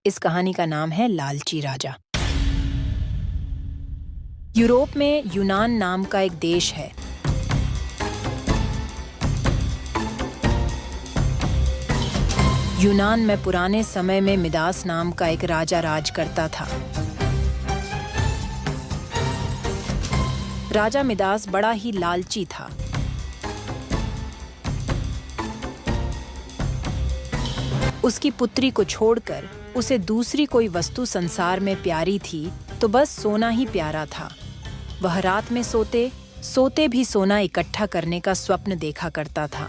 इस कहानी का नाम है लालची राजा। यूरोप में यूनान नाम का एक देश है। यूनान में पुराने समय में मिदास नाम का एक राजा राज करता था। राजा मिदास बड़ा ही लालची था। उसकी पुत्री को छोड़कर उसे दूसरी कोई वस्तु संसार में प्यारी थी तो बस सोना ही प्यारा था। वह रात में सोते भी सोना इकट्ठा करने का स्वप्न देखा करता था।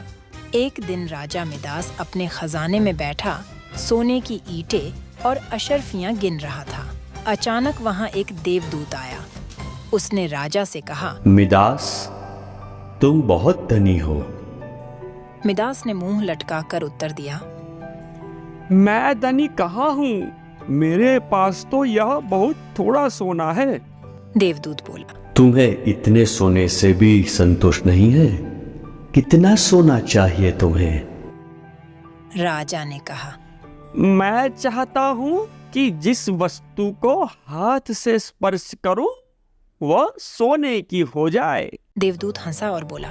एक दिन राजा मिदास अपने खजाने में बैठा सोने की ईंटें और अशर्फियां गिन रहा था। अचानक वहां एक देवदूत आया। उसने राजा से कहा, मिदास, तुम बहुत धनी हो। मिदास ने मुंह लटकाकर उत्तर दिया, मैं धनी कहाँ हूँ, मेरे पास तो यह बहुत थोड़ा सोना है। देवदूत बोला, तुम्हें इतने सोने से भी संतोष नहीं है? कितना सोना चाहिए तुम्हें? राजा ने कहा, मैं चाहता हूँ कि जिस वस्तु को हाथ से स्पर्श करूं वह सोने की हो जाए। देवदूत हंसा और बोला,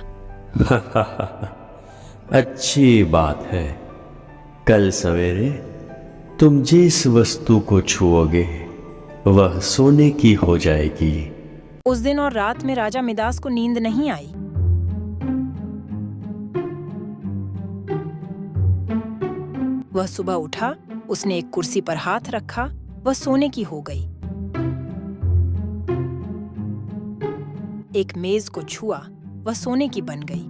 अच्छी बात है। कल सवेरे तुम जिस वस्तु को छुओगे वह सोने की हो जाएगी। उस दिन और रात में राजा मिदास को नींद नहीं आई। वह सुबह उठा, उसने एक कुर्सी पर हाथ रखा, वह सोने की हो गई। एक मेज को छुआ, वह सोने की बन गई।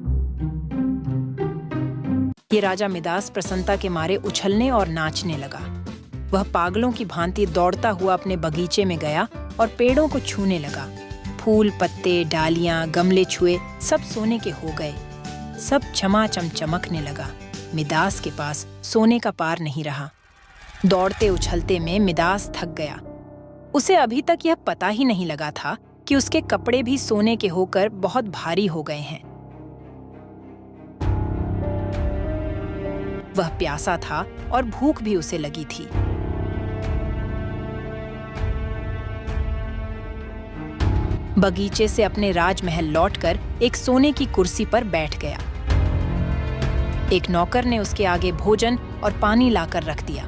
ये राजा मिदास प्रसन्नता के मारे उछलने और नाचने लगा। वह पागलों की भांति दौड़ता हुआ अपने बगीचे में गया और पेड़ों को छूने लगा। फूल, पत्ते, डालियां, गमले छुए, सब सोने के हो गए। सब चमाचम चमकने लगा। मिदास के पास सोने का पार नहीं रहा। दौड़ते उछलते में मिदास थक गया। उसे अभी तक यह पता ही नहीं लगा था कि उसके कपड़े भी सोने के होकर बहुत भारी हो गए हैं। वह प्यासा था और भूख भी उसे लगी थी। बगीचे से अपने राजमहल लौटकर एक सोने की कुर्सी पर बैठ गया। एक नौकर ने उसके आगे भोजन और पानी लाकर रख दिया।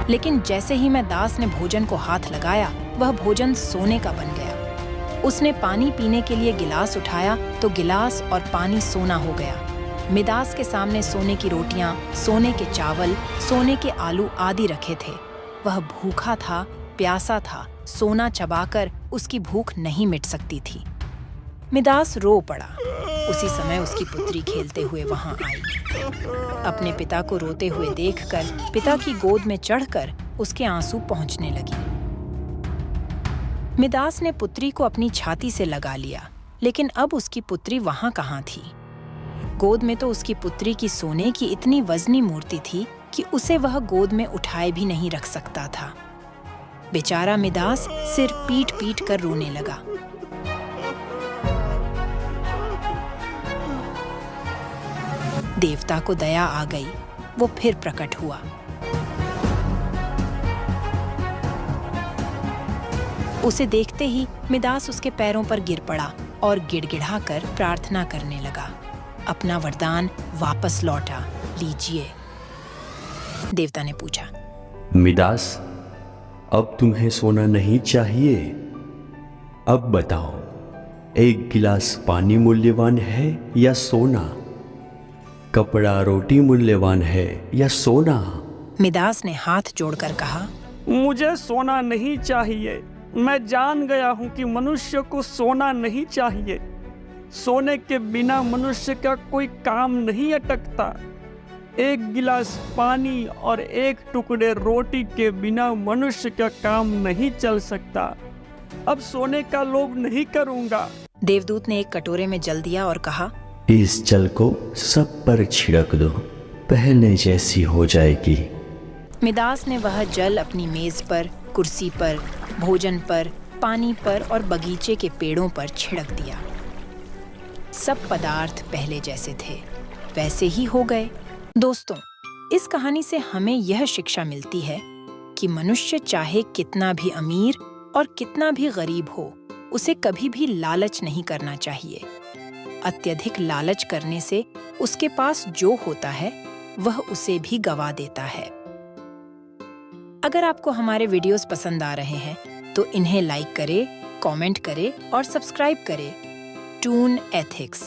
लेकिन जैसे ही मैं दास ने भोजन को हाथ लगाया, वह भोजन सोने का बन गया। उसने पानी पीने के लिए गिलास उठाया तो गिलास और पानी सोना हो गया। मिदास के सामने सोने की रोटियां, सोने के चावल, सोने के आलू आदि रखे थे। वह भूखा था, प्यासा था, सोना चबाकर उसकी भूख नहीं मिट सकती थी। मिदास रो पड़ा। उसी समय उसकी पुत्री खेलते हुए वहां आई। अपने पिता को रोते हुए देखकर पिता की गोद में चढ़कर उसके आंसू पहुंचने लगी। मिदास ने पुत्री को अपनी छाती से लगा लिया, लेकिन अब उसकी पुत्री वहां कहां थी? गोद में तो उसकी पुत्री की सोने की इतनी वजनी मूर्ति थी कि उसे वह गोद में उठाए भी नहीं रख सकता था। बेचारा मिदास सिर पीट पीट कर रोने लगा। देवता को दया आ गई। वो फिर प्रकट हुआ। उसे देखते ही मिदास उसके पैरों पर गिर पड़ा और गिड़गिड़ाकर प्रार्थना करने लगा, अपना वरदान वापस लौटा लीजिए। देवता ने पूछा, मिदास, अब तुम्हें सोना नहीं चाहिए? अब बताओ, एक गिलास पानी मूल्यवान है या सोना? कपड़ा रोटी मूल्यवान है या सोना? मिदास ने हाथ जोड़कर कहा, मुझे सोना नहीं चाहिए। मैं जान गया हूँ कि मनुष्य को सोना नहीं चाहिए। सोने के बिना मनुष्य का कोई काम नहीं अटकता। एक गिलास पानी और एक टुकड़े रोटी के बिना मनुष्य का काम नहीं चल सकता। अब सोने का लोभ नहीं करूंगा। देवदूत ने एक कटोरे में जल दिया और कहा, इस जल को सब पर छिड़क दो, पहले जैसी हो जाएगी। मिदास ने वह जल अपनी मेज पर, कुर्सी पर, भोजन पर, पानी पर और बगीचे के पेड़ों पर छिड़क दिया। सब पदार्थ पहले जैसे थे वैसे ही हो गए। दोस्तों, इस कहानी से हमें यह शिक्षा मिलती है कि मनुष्य चाहे कितना भी अमीर और कितना भी गरीब हो, उसे कभी भी लालच नहीं करना चाहिए। अत्यधिक लालच करने से उसके पास जो होता है वह उसे भी गवा देता है। अगर आपको हमारे वीडियोस पसंद आ रहे हैं तो इन्हें लाइक करें, कमेंट करें और सब्सक्राइब करें। Toon ethics.